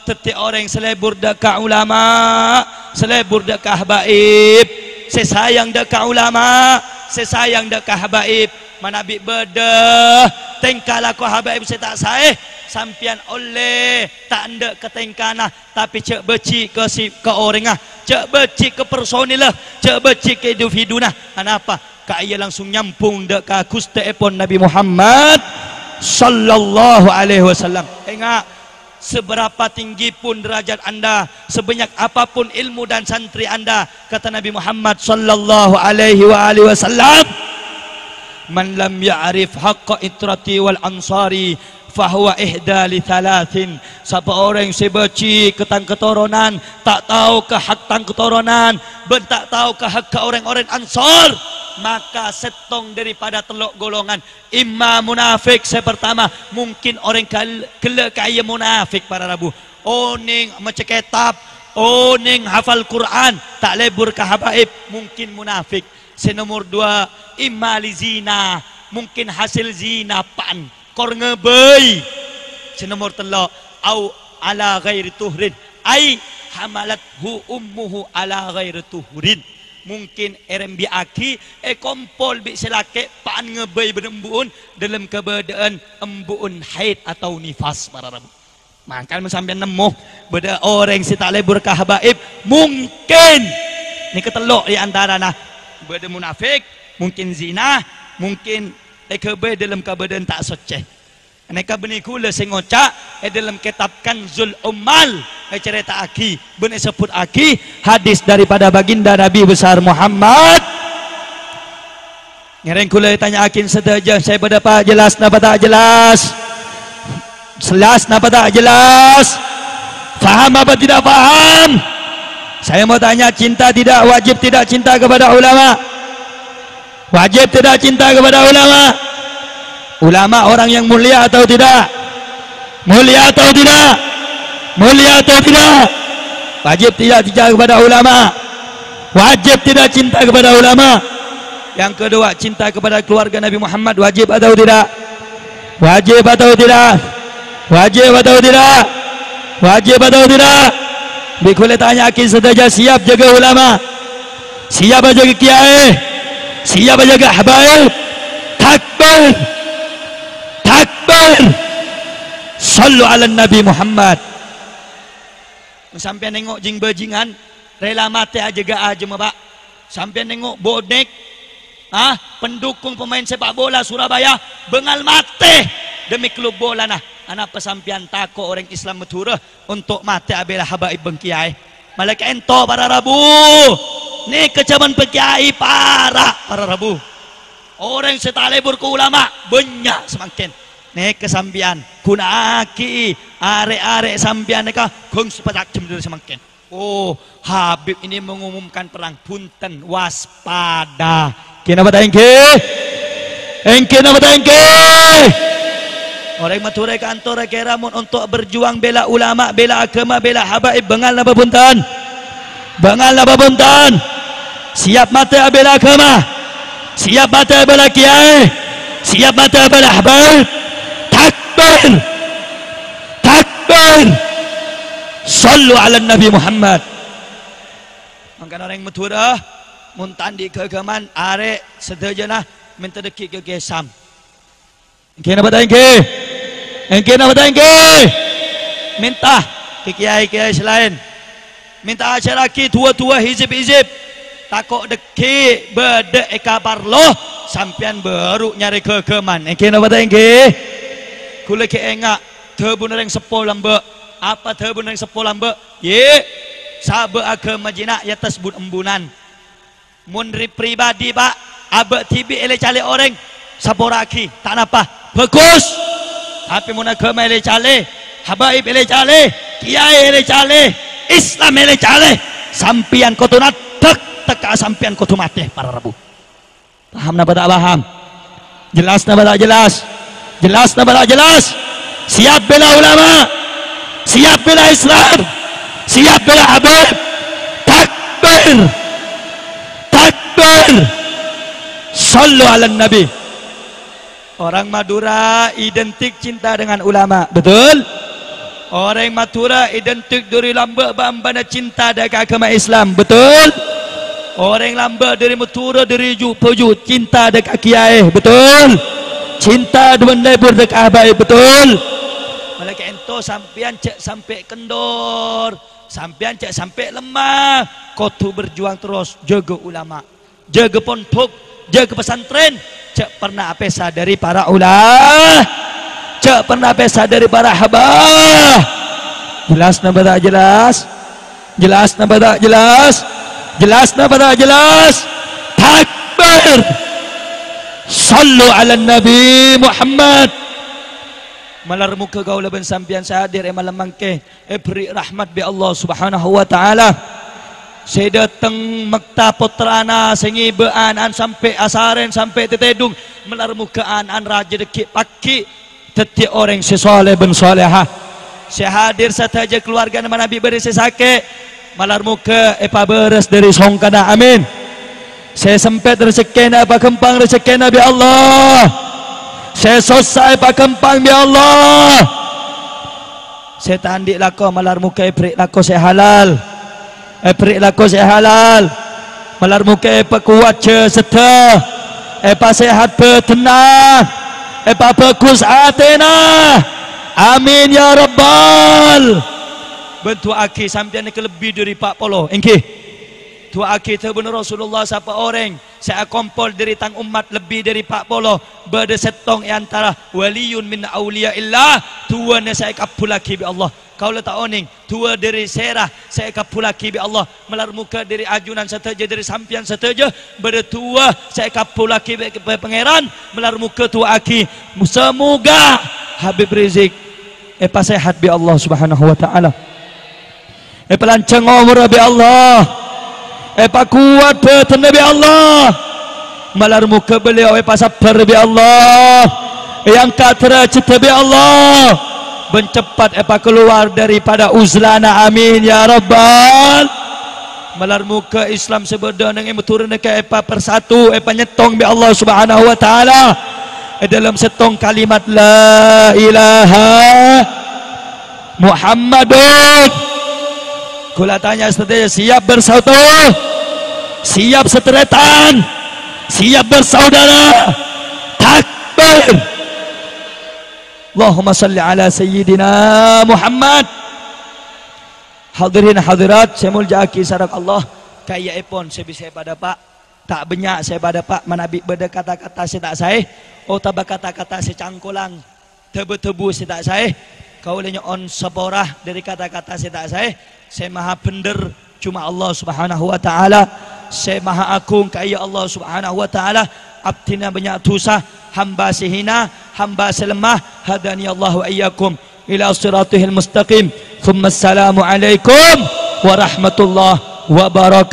tetik orang selebur dekat ulama, selebur dekat habaib. Saya sayang dekat ulama, saya sayang dekat habaib. Manabi bedah tengkala ko habaib saya tak sahih sampian oleh tak ndak ke tengkana tapi cek beci ke orang cek beci ke personil lah, cek beci ke individu nah. Kenapa? Kak ia langsung nyampung dek ka kuste epon Nabi Muhammad sallallahu alaihi wasallam. Ingat, seberapa tinggi pun derajat anda, sebanyak apapun ilmu dan santri anda, kata Nabi Muhammad sallallahu alaihi wasallam, man lam ya'rif haqqa itrati wal ansari fahuwa ihda li thalathin. Siapa orang yang sebeci ketang keturunan, tak tahu ke hak tang keturunan, tak tahu ke hak ke orang-orang ansar, maka setong daripada teluk golongan. Imma munafik, saya pertama, mungkin orang kele kaya munafik para rabu. Oning macam kitab, oning hafal Quran, tak lebur ke habaib, mungkin munafik. Senomor dua, imali zina, mungkin hasil zina pan kor ngebei. Senomor telok, au ala ghairi tuhrin, ai hamalathu ummuhu ala ghairi tuhrin, mungkin RMB aki kompol bi selake pan ngebei berembuun dalam keberadaan embuun haid atau nifas para rabu. Maka sampai nemu beda orang si tak lebur ke habaib, mungkin ni ketelok di antara nah beda munafik, mungkin zina, mungkin ekebe dalam keadaan tak suci. Aneka benih kula sengoca dalam kitab Kanzul Ummal cerita aki benih sebut aki hadis daripada baginda Nabi besar Muhammad. Ngereng kula tanya akin sedaja saya berapa jelas napa tak jelas? Jelas napa tak jelas? Faham apa tidak faham? Saya mau tanya, cinta tidak, wajib tidak cinta kepada ulama? Wajib tidak cinta kepada ulama? Ulama orang yang mulia atau tidak? Mulia atau tidak? Mulia atau tidak? Wajib tidak cinta kepada ulama? Wajib tidak cinta kepada ulama? Yang kedua, cinta kepada keluarga Nabi Muhammad, wajib atau tidak? Wajib atau tidak? Wajib atau tidak? Wajib atau tidak? Bikulah tanya akin sedaja, siap jaga ulama, siap jaga kiai, siap jaga habaib. Takbir, takbir, sallu ala Nabi Muhammad. Sampai nengok jing bajingan rela mati aja gak aja mbak. Sampai nengok bonek pendukung pemain sepak bola Surabaya bengal mati demi klub bola nah. Anak pesampian tako orang Islam matura untuk mati abela habaib bengkiai. Malaikat ento para rabu. Ni kecaman pengkiai parah para rabu. Orang setalebur ke ulama banyak semakin. Ni kesampian kuna aki are-are sampian neka kong sepatak jemdur semakin. Oh, Habib ini mengumumkan perang, punten waspada. Kena apa engke? Engke apa engke? Orang maturai kantor keramun untuk berjuang bela ulama, bela agama, bela habaib. Bengal napa punten? Bengal napa punten? Siap mati bela agama, siap mati bela kiai, siap mati bela habaib. Takbir, takbir, sallu ala Nabi Muhammad. Maka orang matura muntandi keagamaan are sedejana minta dekik ke gesam. Engke napa ta engke? Engke napa ta engke? Minta ke kiai-kiai selain. Minta asyaraki tua-tua hizib-hizib. Takok deki bede kabar loh sampian baru nyari kegeman. Engke napa ta engke? Kula ke engak tebun reng sepol lambe. Apa tebun reng sepol lambe? Ye sabe agama jinak ya tersebut embunan munri pribadi pak abek tibi ele cale orang saporaki tak napa bagus tapi mun agama ele cale habaib ele cale kiai ele cale Islam ele cale sampian kotunat teka sampian kotu mati para rabu paham napa tak paham jelas napa tak jelas jelas napa tak jelas siap bela ulama siap bela Islam siap bela habib takbir takbir sallu ala nabi. Orang Madura identik cinta dengan ulama, betul? Orang Madura identik dari lamba bambana cinta dengan agama Islam, betul? Orang lamba dari Madura dari Peju cinta dengan kiai, betul? Cinta dengan lebur dengan abai, betul? Malaikat ento sampean cek sampai kendor, sampean cek sampai lemah, kau tu berjuang terus jaga ulama, jaga pondok, jaga pesantren. Cek pernah apesa dari para ulama, cek pernah apesa dari para habah. Jelas napa tak jelas? Jelas napa tak jelas? Jelas napa tak jelas? Takbir. Sallu ala Nabi Muhammad. Malar muka gaula ben sampian sahadir malam mangke beri rahmat bi Allah Subhanahu wa taala. Saya datang makta putrana sengibaan an sampai asaren sampai tetedung melar mukaan an raja dekik paki tetiak orang sesoleh ben solehah. Saya hadir saja keluarga nama Nabi beri sakit malar muka beres dari songkana amin. Saya sempit rezeki apa kempang rezeki Nabi Allah. Saya selesai apa kempang bi Allah. Saya tandik lako malar muka beri lako saya halal. Beri laku saya halal malar muka kuat serta sehat bertenang bagus atena amin ya rabbal bentuk aki sampai ke lebih dari 40 engkih tua aki terbenar Rasulullah siapa orang saya kompol dari tang umat lebih dari 40 berdesetong antara waliyun min awliya illah tuanya saya kapulaki bi Allah kau letak oning tua dari serah saya kapulaki bi Allah melar muka dari ajunan seteja dari sampian seteja bertua saya kapulaki bi pangeran melar muka tua aki semoga Habib Rizik sehat bi Allah Subhanahu wa taala pelancang umur bi Allah kuat betul bi Allah malar muka beliau sabar bi Allah yang katra cita bi Allah mencepat keluar daripada uzlana amin ya rabbal malar muka Islam sebeda dengan turun ke persatu nyetong bi Allah Subhanahu wa taala dalam setong kalimat la ilaha Muhammadun kula tanya saja siap bersatu siap seteretan siap bersaudara takbir Allahumma salli ala sayyidina Muhammad. Hadirin hadirat saya muljaki sarak Allah kaya epon saya bisa pada pak tak banyak saya pada pak manabi beda kata-kata saya tak saya tabak kata-kata saya cangkulang tebu-tebu saya tak saya kau lenya on seporah dari kata-kata saya tak saya maha bener cuma Allah Subhanahu wa taala saya maha agung kaya Allah Subhanahu wa taala abdina banyak dosa hamba sehina hamba selemah hadani Allah wa iyyakum ila siratihil mustaqim thumma assalamu alaikum warahmatullahi wabarakatuh.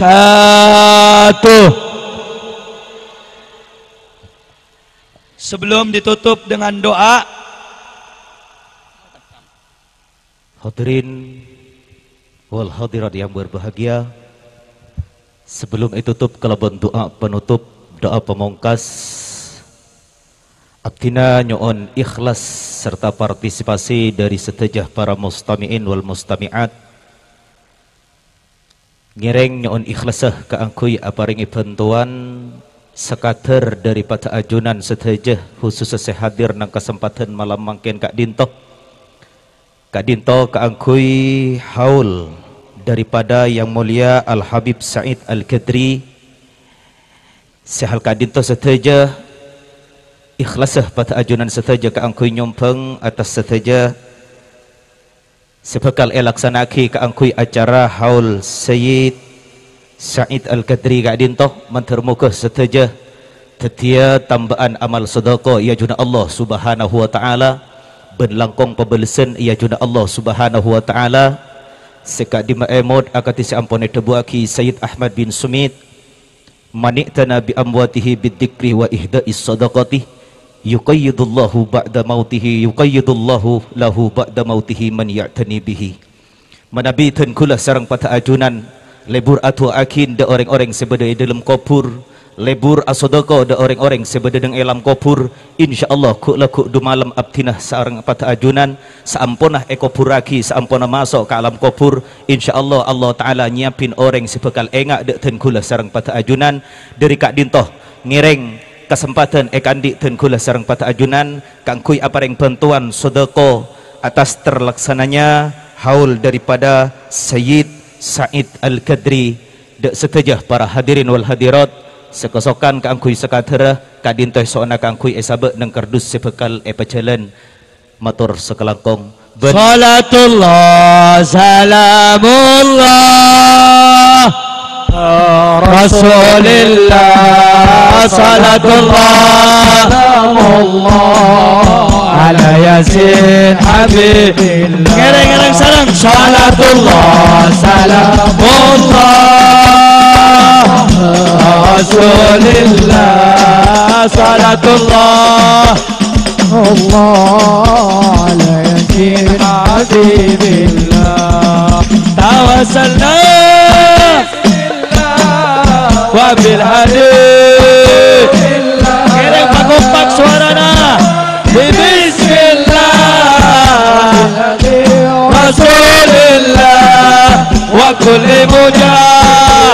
Sebelum ditutup dengan doa hadirin wal hadirat yang berbahagia, sebelum ditutup kalaban doa penutup doa pemungkas abdina nyoon ikhlas serta partisipasi dari setejah para mustami'in wal mustami'at ngireng nyoon ikhlasah keangkui aparingi bantuan sekater daripada ajunan setejah khusus sehadir nang kesempatan malam mangken Kak Dinto keangkui haul daripada yang mulia Al Habib Said Al Kadri sehal Kak Dinto seteja ikhlasah pada ajunan seteja keangkui nyompeng atas seteja sebekal elaksanaki keangkui acara haul Sayyid Sa'id Al-Qadri kak dintoh mentermuka seteja tetia tambahan amal sedekah ia juna Allah Subhanahu wa taala benlangkong pebelesen ia juna Allah Subhanahu wa taala sekak di maemod akati seampone tebuaki Sayyid Ahmad bin Sumit mani'tana bi amwatihi bidzikri wa ihda'is sadaqati yuqayyidullahu ba'da mautihi yuqayyidullahu lahu ba'da mautihi man ya'tani bihi manabitan kula sarang patah ajunan lebur atu akin de orang-orang sebeda dalam kopur lebur asodoko de orang-orang sebeda deng elam kopur insyaallah ku laku du malam abtinah sarang patah ajunan saampunah ekopuraki saampunah masuk ke alam kopur insyaallah Allah taala nyiapin orang sebekal engak de ten kula sarang patah ajunan dari kak dintoh ngireng kesempatan ekandi ten kula sarang patah ajunan kangkui apareng bantuan sedekah atas terlaksananya haul daripada Sayyid Sa'id Al-Qadri dek setejah para hadirin wal hadirat sekosokan keangkui sekatera kadintoh soana keangkui esabek nang kardus sepekal epacalan matur sekelangkong salatullah salamullah Rasulillah salatullah salamullah ala yasin habibillah ngereng-ngereng sarang salatullah salamullah Rasulillah salatullah Allah ala yasin habibillah tawassalna wabil hadid kereng pagumpak suarana bismillah Rasulillah wa kulli mujahillah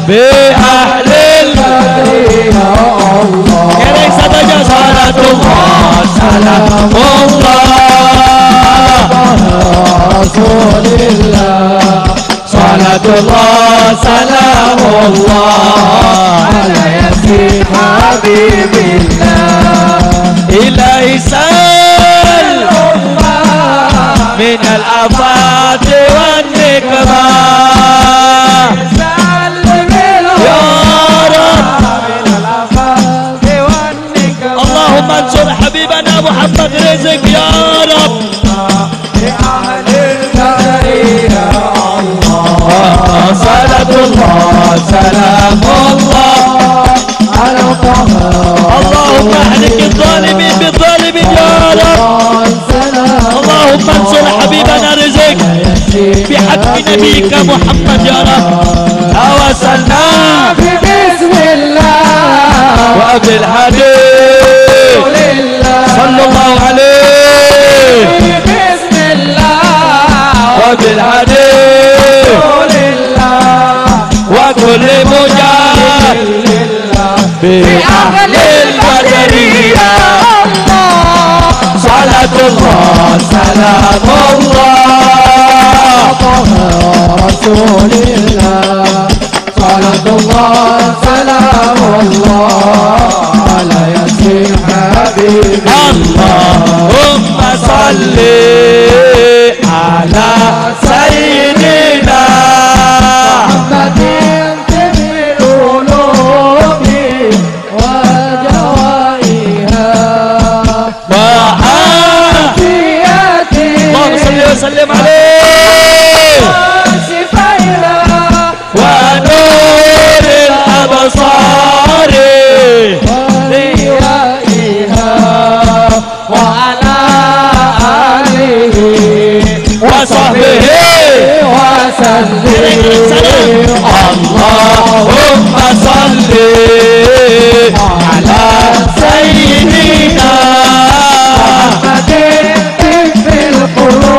bi ahlil kereng saja salatullah salamullah Rasulillah salatullah salamullah ala yasin habibillah ilahi sal min al-afati wan nikmah ya Rabb Allahumma ansur habibana Muhammad Rizq ya Rabb salatullah salamullah ala taha Allahumma ahlik adh-dhalimin bidh-dhalimin ya Rabb Allahumma ansur habibana Rizq bihaqqi nabiyyika Muhammad ya Rabb tawassalna bismillah wa bil hadid sallallahu alaihi bismillah wa bil hadid wa kulli mujahid bi ahlil qadariyah salatullah salamullah Rasulillah salatullah salamullah ala yasin habibillah Allahumma salli ala sayyidina sallim alaihi wa nuril absari wa ala alihi wa sahbihi wa sallim Allahumma salli ala sayyidina Muhammadin fil qulub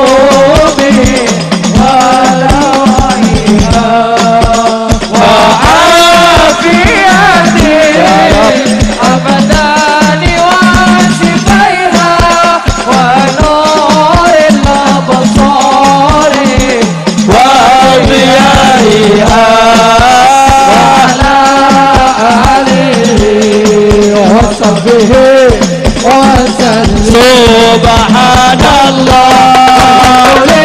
Subhanallah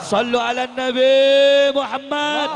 Sallu ala Nabi Muhammad.